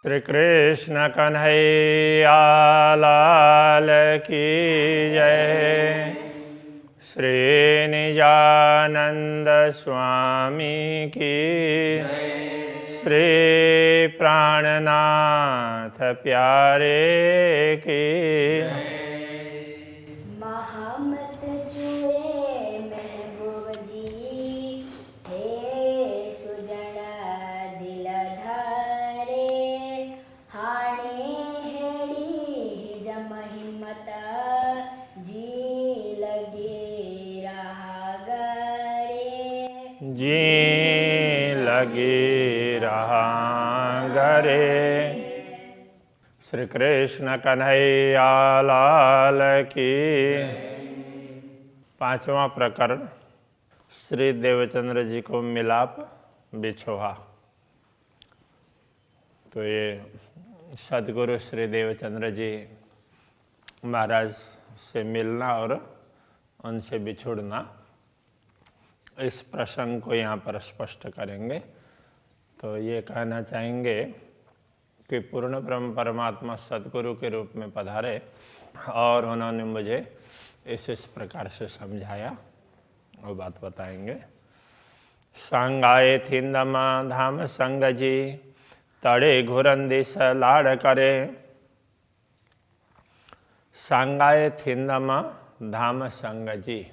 श्री कृष्ण कन्हैया लाल की जय। श्री निजानंद स्वामी की श्री प्राणनाथ प्यारे की महामत जुए महबूब जी हे सुजन दिल धारे हाणे हेड़ी जम हिम्मत जी लगे रहा गरे जी लगी रहा गरे। श्री कृष्ण कन्हैया लाल की। पांचवा प्रकरण श्री देवचंद्र जी को मिलाप बिछोहा। तो ये सदगुरु श्री देवचंद्र जी महाराज से मिलना और उनसे बिछुड़ना, इस प्रसंग को यहाँ पर स्पष्ट करेंगे। तो ये कहना चाहेंगे कि पूर्ण ब्रह्म परमात्मा सदगुरु के रूप में पधारे और उन्होंने मुझे इस प्रकार से समझाया, वो बात बताएंगे। संगाए थिंदम धाम संग जी तड़े घुरंदिस लाड़ करे। संगाए थिंदम धाम संग जी,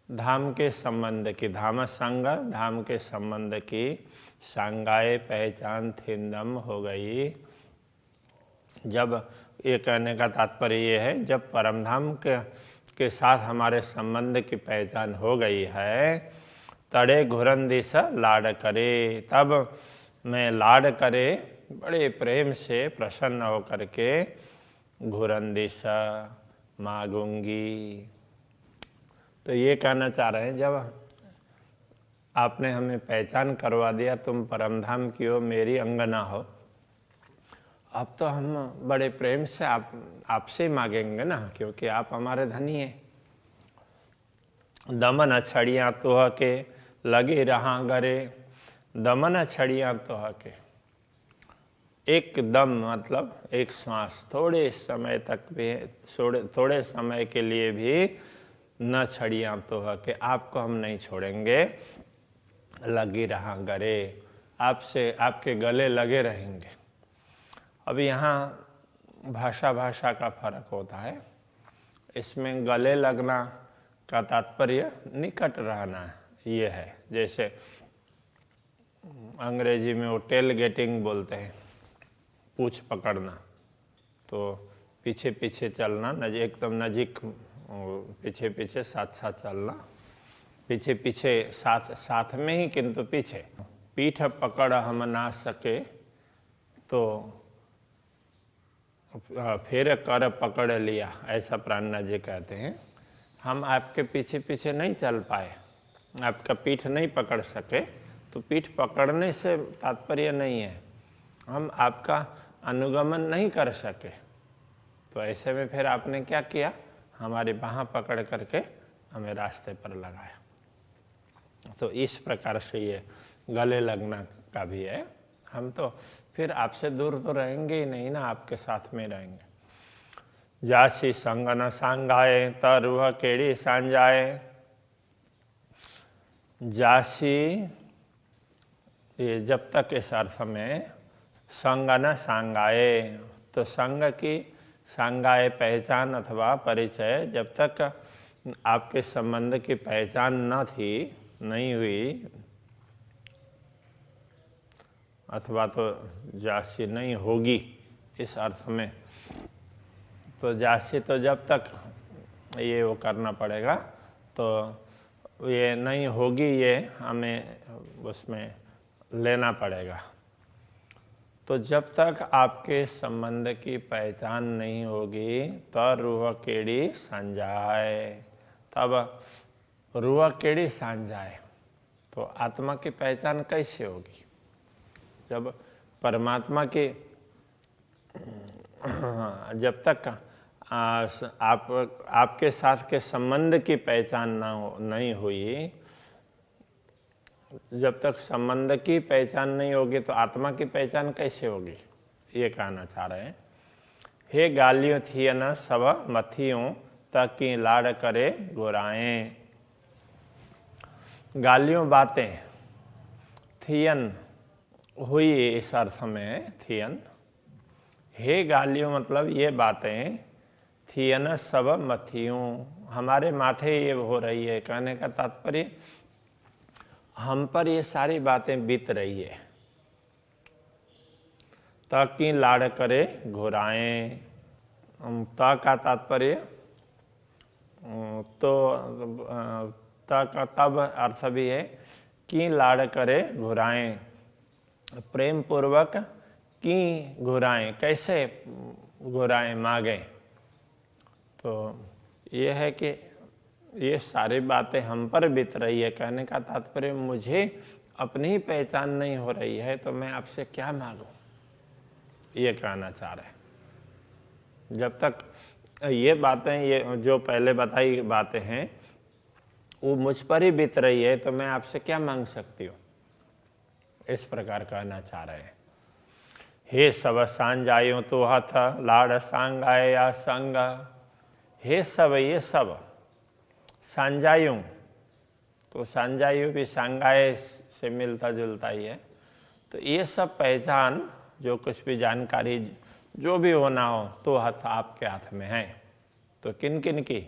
धाम के संबंध की, धाम संग धाम के संबंध की सांगाए पहचान थिंदम हो गई। जब ये कहने का तात्पर्य ये है, जब परमधाम के साथ हमारे संबंध की पहचान हो गई है, तड़े घुरंदिस लाड़ करे, तब मैं लाड़ करे बड़े प्रेम से प्रसन्न होकर के घुरंदिस मांगूंगी। तो ये कहना चाह रहे हैं, जब आपने हमें पहचान करवा दिया, तुम परमधाम की हो, मेरी अंगना हो, अब तो हम बड़े प्रेम से आपसे ही मांगेंगे ना, क्योंकि आप हमारे धनी हैं। दमन छड़ियाँ तोह के लगे रहा गरे। दमन छड़ियाँ तोह के, एक दम मतलब एक श्वास, थोड़े समय तक भी, थोड़े समय के लिए भी न छड़ियाँ तो है कि आपको हम नहीं छोड़ेंगे। लगी रहा गरे, आपसे आपके गले लगे रहेंगे। अब यहाँ भाषा का फर्क होता है। इसमें गले लगना का तात्पर्य निकट रहना ये है। जैसे अंग्रेजी में वो टेल गेटिंग बोलते हैं, पूंछ पकड़ना। तो पीछे पीछे चलना, एकदम नजीक, पीछे पीछे साथ साथ चलना, पीछे पीछे साथ में ही किंतु पीछे। पीठ पकड़ हम ना सके तो फिर कर पकड़ लिया, ऐसा प्राणनाथ जी कहते हैं। हम आपके पीछे पीछे नहीं चल पाए, आपका पीठ नहीं पकड़ सके, तो पीठ पकड़ने से तात्पर्य नहीं है, हम आपका अनुगमन नहीं कर सके। तो ऐसे में फिर आपने क्या किया, हमारी बाँह पकड़ करके हमें रास्ते पर लगाया। तो इस प्रकार से ये गले लगना का भी है। हम तो फिर आपसे दूर तो रहेंगे ही नहीं ना, आपके साथ में रहेंगे। जासी संग न सांगाए तरुह केड़ी सांजाए। जासी, ये जब तक इस अर्थ में संग न सांगाए, तो संग की सांगाए पहचान अथवा परिचय, जब तक आपके संबंध की पहचान न थी, नहीं हुई, अथवा तो जासी नहीं होगी इस अर्थ में, तो जासी तो जब तक ये वो करना पड़ेगा, तो ये नहीं होगी, ये हमें उसमें लेना पड़ेगा। तो जब तक आपके संबंध की पहचान नहीं होगी, तो रूह केड़ी सांझाए, तब रूह केड़ी सांझाए, तो आत्मा की पहचान कैसे होगी? जब परमात्मा की, जब तक आपके साथ के संबंध की पहचान नहीं हुई, जब तक संबंध की पहचान नहीं होगी तो आत्मा की पहचान कैसे होगी, ये कहना चाह रहे हैं। हे गालियों थियन सब मथियों ताकि लाड़ करे गुराएं। गालियों बातें, थियन हुई इस अर्थ में थियन। हे गालियों मतलब ये बातें, थियन सब मथियों हमारे माथे ये हो रही है। कहने का तात्पर्य हम पर ये सारी बातें बीत रही है। ताकि लाड़ करे घुराएं, ता का तात्पर्य तो ता का तब अर्थ भी है कि लाड़ करे घुराएं, प्रेम पूर्वक की घुराएं, कैसे घुराएं मांगे। तो ये है कि ये सारी बातें हम पर बीत रही है। कहने का तात्पर्य मुझे अपनी ही पहचान नहीं हो रही है तो मैं आपसे क्या मांगूं, ये कहना चाह रहे हैं। जब तक ये बातें, ये जो पहले बताई बातें हैं वो मुझ पर ही बीत रही है तो मैं आपसे क्या मांग सकती हूँ, इस प्रकार कहना चाह रहे हैं। हे सब सांजायों तो हथ लाड़ सांगाए या संग। हे सब, ये सब सांजायों, तो सांजायु भी सांगाए से मिलता जुलता ही है। तो ये सब पहचान, जो कुछ भी जानकारी जो भी होना हो तो हाथ आपके हाथ में है। तो किन किन की,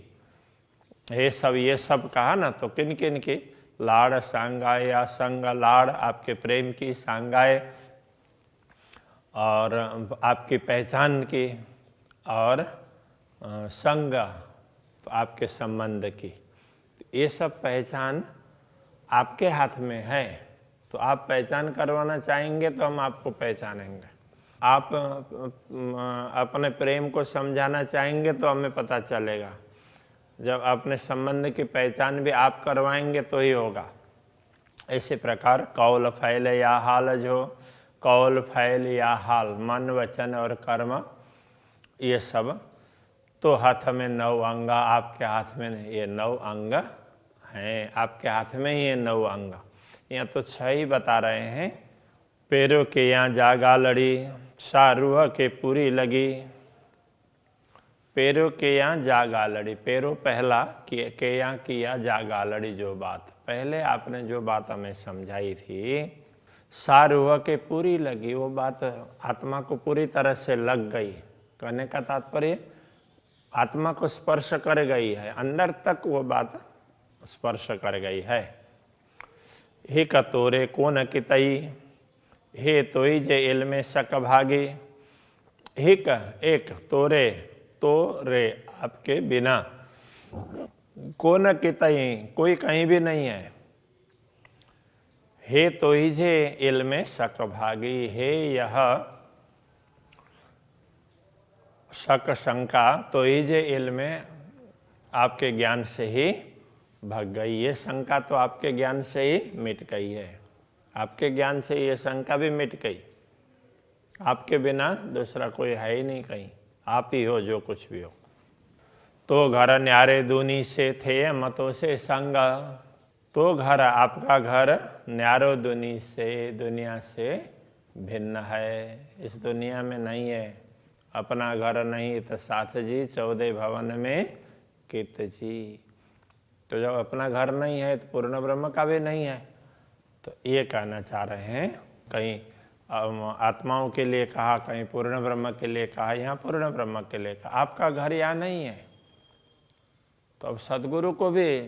हे सब, ये सब कहा ना, तो किन किन की, लाड़ सांगाए या संग, लाड़ आपके प्रेम की, सांगाए और आपकी पहचान की, और संग आपके संबंध की। ये सब पहचान आपके हाथ में है। तो आप पहचान करवाना चाहेंगे तो हम आपको पहचानेंगे। आप अपने प्रेम को समझाना चाहेंगे तो हमें पता चलेगा। जब अपने संबंध की पहचान भी आप करवाएंगे तो ही होगा। इसी प्रकार कौल फैल या हाल, जो कौल फैल या हाल, मन वचन और कर्म, ये सब तो हाथ में 9 अंग, आपके हाथ में ये 9 अंग हैं। आपके हाथ में ही ये 9 अंग। यहाँ तो 6 ही बता रहे हैं। पैरों के यहाँ जागा लड़ी, शाहरुह के पूरी लगी। पैरों के यहाँ जागा लड़ी, पैरों पहला के यहाँ किया जागा लड़ी। जो बात पहले आपने जो बात हमें समझाई थी, शाहरुह के पूरी लगी, वो बात आत्मा को पूरी तरह से लग गई। कहने का तात्पर्य आत्मा को स्पर्श कर गई है, अंदर तक वो बात स्पर्श कर गई है। हे कतोरे कोन कितई, हे तोई जे इल्मे शक भागी। हिक एक, तोरे तो रे आपके बिना, कोन कितई कोई कहीं भी नहीं है। हे तोई जे इल्मे शक भागी, हे यह शक शंका तो ही जे इल्म आपके ज्ञान से ही भग गई। ये शंका तो आपके ज्ञान से ही मिट गई है। आपके ज्ञान से ये शंका भी मिट गई। आपके बिना दूसरा कोई है ही नहीं कहीं, आप ही हो जो कुछ भी हो। तो घर न्यारे दूनी से थे मतों से संग। तो घर, आपका घर न्यारो दूनी से, दुनिया से भिन्न है, इस दुनिया में नहीं है। अपना घर नहीं तो साथ जी, 14 भवन में कित जी। तो जब अपना घर नहीं है तो पूर्ण ब्रह्म का भी नहीं है। तो ये कहना चाह रहे हैं, कहीं आत्माओं के लिए कहा, कहीं पूर्ण ब्रह्म के लिए कहा, यहाँ पूर्ण ब्रह्म के लिए कहा। आपका घर यहाँ नहीं है। तो अब सदगुरु को भी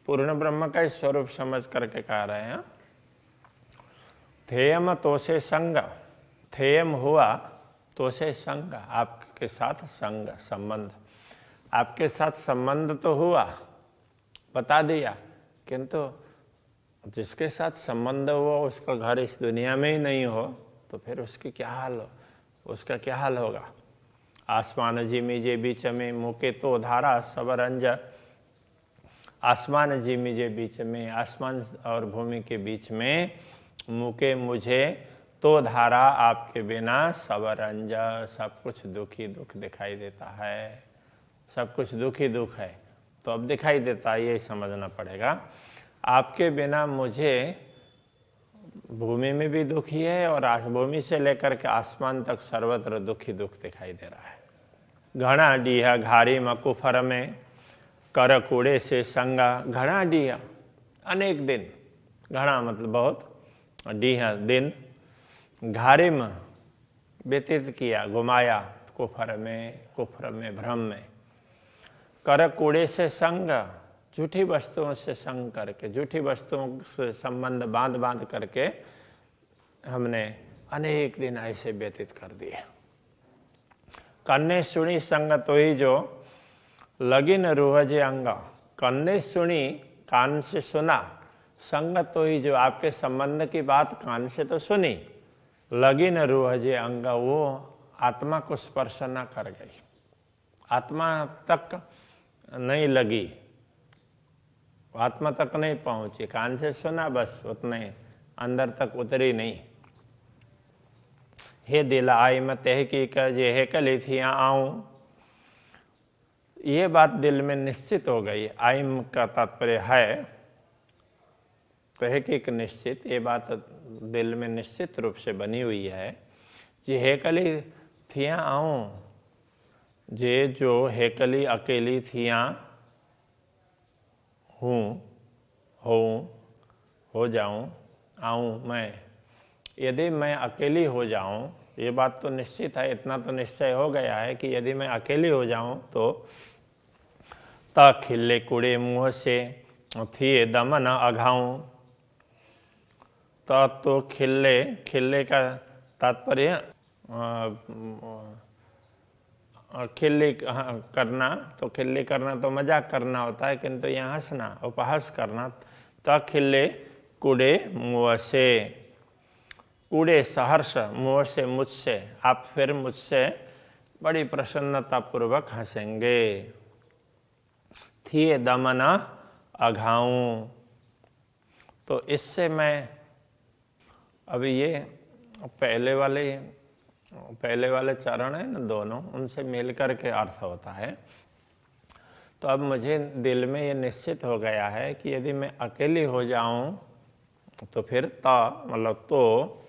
पूर्ण ब्रह्म का ही स्वरूप समझ करके कह रहे हैं। थेयम तो से संग, थेयम हुआ तो से संग, आपके साथ संग संबंध, आपके साथ संबंध तो हुआ, बता दिया, किंतु जिसके साथ संबंध हुआ उसका घर इस दुनिया में ही नहीं हो तो फिर उसकी क्या हाल हो, उसका क्या हाल होगा। आसमान जिमी जे बीच में मुके तो धारा सब रंज। आसमान जिमी जे बीच में, आसमान और भूमि के बीच में, मुके मुझे तो धारा आपके बिना सब रंज, सब कुछ दुखी दुख दिखाई देता है। सब कुछ दुखी दुख है। तो अब दिखाई देता है, ये समझना पड़ेगा। आपके बिना मुझे भूमि में भी दुखी है और भूमि से लेकर के आसमान तक सर्वत्र दुखी दुख दिखाई दे रहा है। घना डीहा घारी मकुफर में कर कूड़े से संगा। घना डीहा अनेक दिन, घना मतलब बहुत, डीहा दिन, घारिम व्यतीत किया, घुमाया, कुफर में भ्रम में, कर कूड़े से संग, झूठी वस्तुओं से संग करके, झूठी वस्तुओं से संबंध बांध करके हमने अनेक दिन ऐसे व्यतीत कर दिए। कन्ने सुनी संग तो ही जो लगिन रूहजे अंग। कन्ने सुनी, कान से सुना, संग तो ही जो, आपके संबंध की बात कान से तो सुनी, लगिन रूहजे अंग, वो आत्मा को स्पर्श न कर गई, आत्मा तक नहीं लगी, आत्मा तक नहीं पहुंची। कान से सुना बस, उतने अंदर तक उतरी नहीं। हे दिल आई मैं तहकीक जे हे कली थी आऊं। ये बात दिल में निश्चित हो गई। आइम का तात्पर्य है तहकीक, निश्चित, ये बात दिल में निश्चित रूप से बनी हुई है। जे हेकली थिया आऊं, जे जो हेकली अकेली थिया हो जाऊं, आऊं मैं, यदि मैं अकेली हो जाऊं, ये बात तो निश्चित है, इतना तो निश्चय हो गया है कि यदि मैं अकेली हो जाऊं तो त खिल्ले कूड़े मुँह से थिए दम न अघाऊं। तो खिल्ले का तात्पर्य खिल्ली करना, तो खिल्ली करना तो मजाक करना होता है, किंतु यहाँ हंसना, उपहास करना। त खिल्ले कूड़े मुँह से, कूड़े सहर्ष, मुँह से मुझसे, आप फिर मुझसे बड़ी प्रसन्नता पूर्वक हंसेंगे। थिए दमना अघाऊं, तो इससे मैं, अभी ये पहले वाले चरण है ना दोनों, उनसे मिल कर के अर्थ होता है। तो अब मुझे दिल में ये निश्चित हो गया है कि यदि मैं अकेली हो जाऊं तो फिर मतलब तो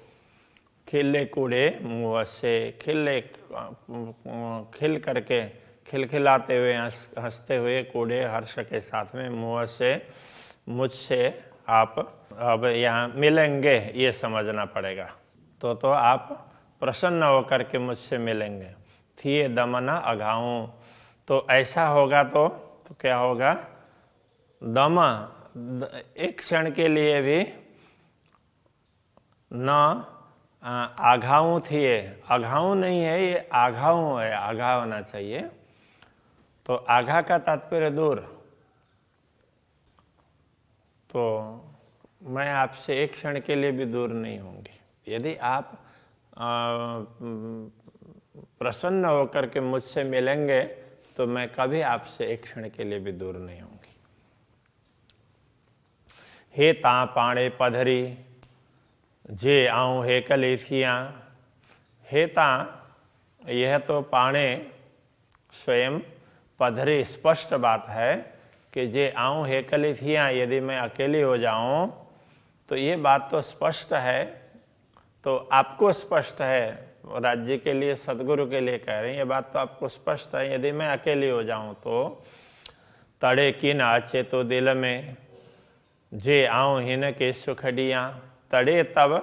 खिले कूड़े मुँह से, खिल करके, खिलखिलाते हुए, हंसते हुए, कूड़े हर्ष के साथ में, मुँह से, मुझसे आप अब यहाँ मिलेंगे, ये समझना पड़ेगा। तो आप प्रसन्न होकर के मुझसे मिलेंगे। थिए दमना अघाऊं, तो ऐसा होगा तो क्या होगा? दम, एक क्षण के लिए भी न आघाऊं थिए, आघाऊं नहीं है, ये आघाऊं है, आघा होना चाहिए। तो आघा का तात्पर्य दूर। तो मैं आपसे एक क्षण के लिए भी दूर नहीं होंगी। यदि आप प्रसन्न होकर के मुझसे मिलेंगे तो मैं कभी आपसे एक क्षण के लिए भी दूर नहीं होंगी। हे ता पाणे पधरी जे आऊं हे कलेथियाँ। हे ता, यह तो पाणे स्वयं पधरी, स्पष्ट बात है कि जे आऊं हे कलेथियाँ, यदि मैं अकेली हो जाऊं तो ये बात तो स्पष्ट है। तो आपको स्पष्ट है, राज्य के लिए, सदगुरु के लिए कह रहे हैं, ये बात तो आपको स्पष्ट है। यदि मैं अकेली हो जाऊं तो तड़े की नाचे तो दिल में जे आऊं हिन के सुखड़ियाँ। तड़े तब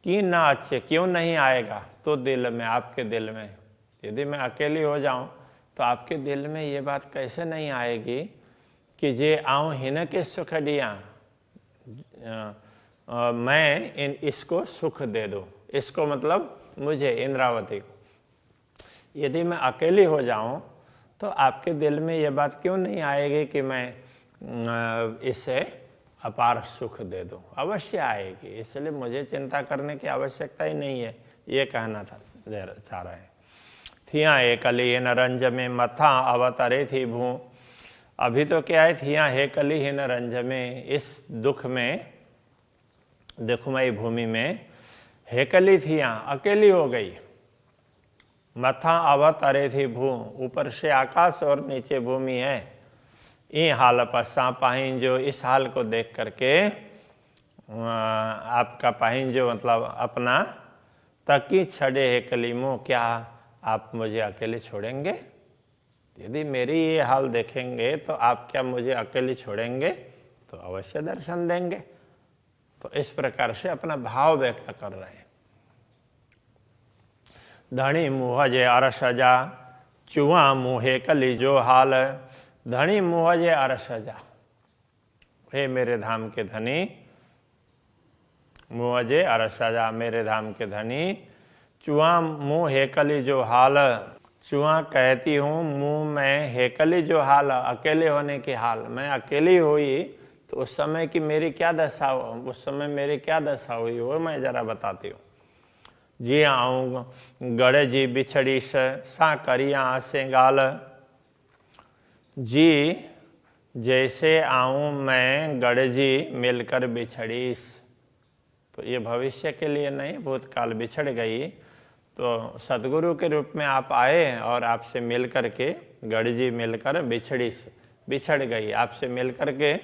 की नाचे, क्यों नहीं आएगा? तो दिल में, आपके दिल में, यदि मैं अकेली हो जाऊं तो आपके दिल में ये बात कैसे नहीं आएगी कि जे आऊं हिन के सुखड़ियाँ, मैं इसको सुख दे दूं। इसको मतलब मुझे, इंद्रावती को। यदि मैं अकेली हो जाऊं तो आपके दिल में ये बात क्यों नहीं आएगी कि मैं इसे अपार सुख दे दूं? अवश्य आएगी, इसलिए मुझे चिंता करने की आवश्यकता ही नहीं है, ये कहना चाह रहे हैं। थिया एकली न रंज में मथा अवतरे थी भू। अभी तो क्या है, थिया हे कली ही न रंज में, इस दुख में, दुखमयी भूमि में हेकली थियाँ, अकेली हो गई। मथा अवतरे थी भू, ऊपर से आकाश और नीचे भूमि है। ई हाल पसा पाही, जो इस हाल को देख करके आपका पाहिन जो मतलब अपना तकी छड़े है कलीमो, क्या आप मुझे अकेले छोड़ेंगे? यदि मेरी ये हाल देखेंगे तो आप क्या मुझे अकेले छोड़ेंगे? तो अवश्य दर्शन देंगे। तो इस प्रकार से अपना भाव व्यक्त कर रहे हैं। धनी मुँह जे अरसजा, चुआ मुँहे कली जो हाल। धनी मुँह जे अरसजा, हे मेरे धाम के धनी, मुँह जे अरसजा, मेरे धाम के धनी, चुआ मुँह हेकली जो हाल। चुआ कहती हूँ मुँह में, हेकली जो हाल, अकेले होने की हाल। मैं अकेली हुई तो उस समय की मेरी क्या दशा, उस समय मेरी क्या दशा हुई वो मैं जरा बताती हूँ। जी आऊँ गड़े जी बिछड़ी सा करिया से गाल। जी जैसे आऊँ मैं गड़े जी मिलकर बिछड़ीस, तो ये भविष्य के लिए नहीं, भूतकाल बिछड़ गई। तो सदगुरु के रूप में आप आए और आपसे मिल कर के, गढ़ जी मिलकर बिछड़ गई, आपसे मिल कर के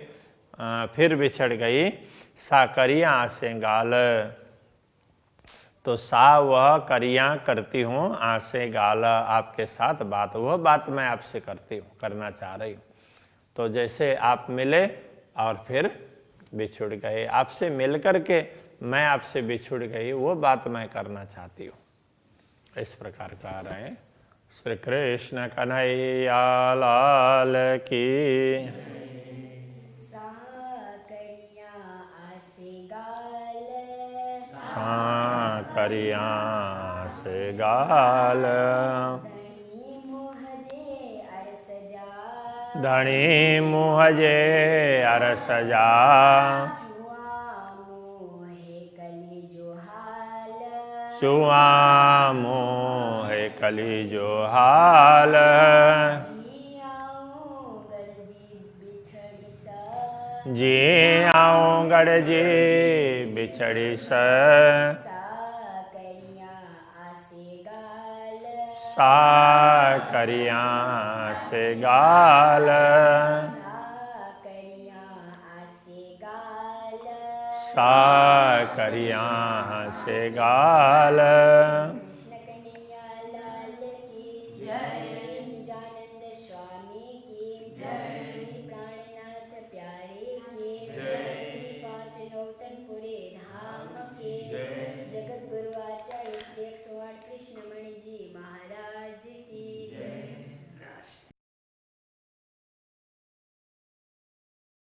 फिर बिछड़ गई। सा करिया से गाल, तो सा वह करिया करती हूँ, आसे गाल, आपके साथ बात, वह बात मैं आपसे करती हूँ, करना चाह रही हूँ। तो जैसे आप मिले और फिर बिछुड़ गए, आपसे मिल कर के मैं आपसे बिछुड़ गई, वो बात मैं करना चाहती हूँ। इस प्रकार कह रहे हैं। श्री कृष्ण कन्हैया लाल की। सा करिया आसे गाल। सा करिया से गाल। धनी मुँह जे अरसजा, धनी मुँह जे अरसजा, चुआ मुँह हेकली जो हाल। जी आऊँ गढ़ जी बिछड़ी सा करिया से गाल। सा करिया से गाल।